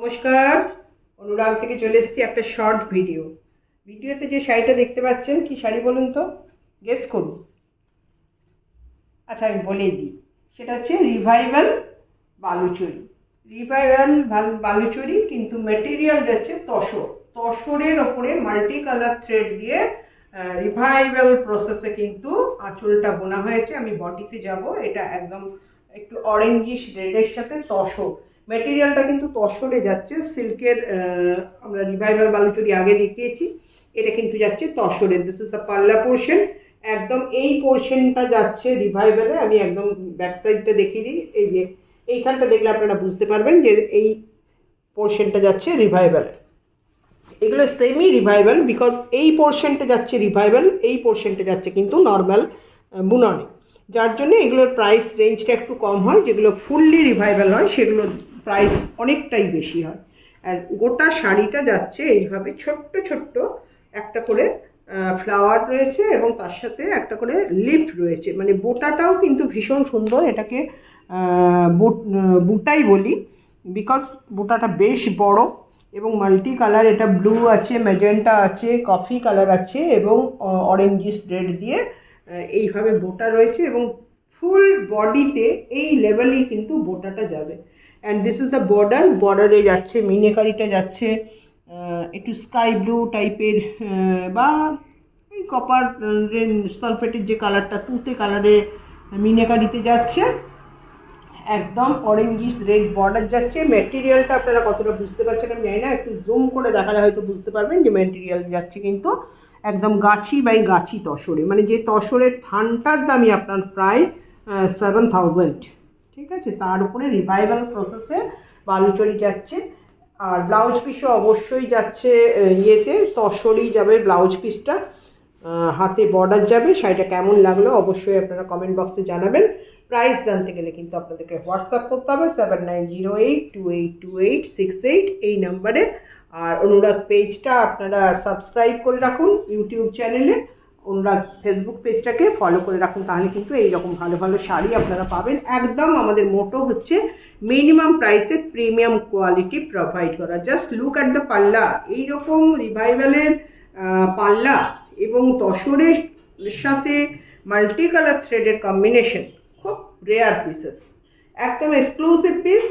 নমস্কার, অনুরাগ থেকে চলে এসেছি একটা শর্ট ভিডিওতে যে শাড়িটা দেখতে পাচ্ছেন কি শাড়ি বলুন তো, গেস করুন। আচ্ছা আমি বলে দিই, সেটা হচ্ছে রিভাইভাল বালুচরী। রিভাইভাল বালুচরী, কিন্তু মেটেরিয়াল যাচ্ছে তসর। তসরের ওপরে মাল্টি কালার থ্রেড দিয়ে রিভাইভাল প্রসেসে কিন্তু আঁচলটা বোনা হয়েছে। আমি বডিতে যাব, এটা একদম একটু অরেঞ্জিশ রেডের সাথে তসর। মেটেরিয়ালটা কিন্তু তসরে যাচ্ছে, সিল্কের আমরা রিভাইভাল বালুচরী আগে দেখিয়েছি, এটা কিন্তু যাচ্ছে তসরে। দিস ইজ দ্য পাল্লা পোর্শন, একদম এই পোর্শনটা যাচ্ছে রিভাইভালে। আমি একদম ব্যাক সাইডটা দেখিয়ে দিই, এই যে এইখানটা দেখলে আপনারা বুঝতে পারবেন যে এই পোর্শনটা যাচ্ছে রিভাইভালে। এগুলো সেমি রিভাইভাল, বিকজ এই পোর্শনটা যাচ্ছে রিভাইভাল, এই পোর্শনটা যাচ্ছে কিন্তু নর্মাল বুননে, যার জন্য এগুলোর প্রাইস রেঞ্জটা একটু কম হয়। যেগুলো ফুললি রিভাইভাল হয় সেগুলোর প্রাইস অনেকটাই বেশি হয়। আর গোটা শাড়িটা যাচ্ছে এইভাবে ছোট্ট ছোট্ট একটা করে ফ্লাওয়ার রয়েছে এবং তার সাথে একটা করে লিফ রয়েছে। মানে বোটাটাও কিন্তু ভীষণ সুন্দর, এটাকে বুটাই বলি, বিকজ বুটাটা বেশ বড় এবং মাল্টি কালার। এটা ব্লু আছে, ম্যাজেন্টা আছে, কফি কালার আছে এবং অরেঞ্জিস রেড দিয়ে এইভাবে বোটা রয়েছে এবং ফুল বডিতে এই লেভেলেই কিন্তু বোটাটা যাবে। And this is the border. বর্ডারে যাচ্ছে মিনেকারিটা যাচ্ছে একটু স্কাই ব্লু টাইপের বা এই কপার সালফেটের যে কালারটা, তুতে কালারে মিনেকারিতে যাচ্ছে। একদম অরেঞ্জিস রেড বর্ডার যাচ্ছে। মেটেরিয়ালটা আপনারা কতটা বুঝতে পারছেন আমি জানি না, একটু জুম করে দেখালে হয়তো বুঝতে পারবেন যে মেটেরিয়াল যাচ্ছে কিন্তু একদম গাছি বাই গাছি তসরে। মানে যে তসরের থানটার দামই আপনার প্রায় 7,000, ঠিক আছে। তার উপরে রিভাইভাল প্রসেসে বালুচরী যাচ্ছে। আর ব্লাউজ পিসও অবশ্যই যাচ্ছে ইয়েতে তসরেই যাবে ব্লাউজ পিসটা, হাতে বর্ডার যাবে। শাড়িটা কেমন লাগলো অবশ্যই আপনারা কমেন্ট বক্সে জানাবেন। প্রাইস জানতে গেলে কিন্তু আপনাদেরকে হোয়াটসঅ্যাপ করতে হবে 7908282868 এই নাম্বারে। আর অনুরাগ পেজটা আপনারা সাবস্ক্রাইব করে রাখুন ইউটিউব চ্যানেলে, অনুরাগ ফেসবুক পেজটাকে ফলো করে রাখুন, তাহলে কিন্তু এইরকম ভালো ভালো শাড়ি আপনারা পাবেন। একদম আমাদের মোটো হচ্ছে মিনিমাম প্রাইসে প্রিমিয়াম কোয়ালিটি প্রোভাইড করা। জাস্ট লুক অ্যাট দ্য পাল্লা, এইরকম রিভাইভালের পাল্লা এবং তসরের সাথে মাল্টি কালার থ্রেডের কম্বিনেশন খুব রেয়ার পিসেস, একদম এক্সক্লুসিভ পিস।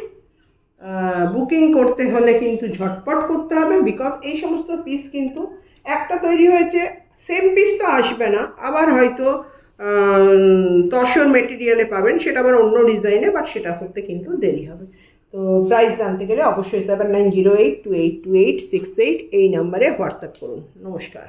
বুকিং করতে হলে কিন্তু ঝটপট করতে হবে, বিকজ এই সমস্ত পিস কিন্তু একটা তৈরি হয়েছে, সেম পিস তো আসবে না, আবার হয়তো তসর মেটেরিয়ালে পাবেন, সেটা আবার অন্য ডিজাইনে, বাট সেটা করতে কিন্তু দেরি হবে। তো প্রাইস জানতে গেলে অবশ্যই 7908282868 এই নাম্বারে হোয়াটসঅ্যাপ করুন। নমস্কার।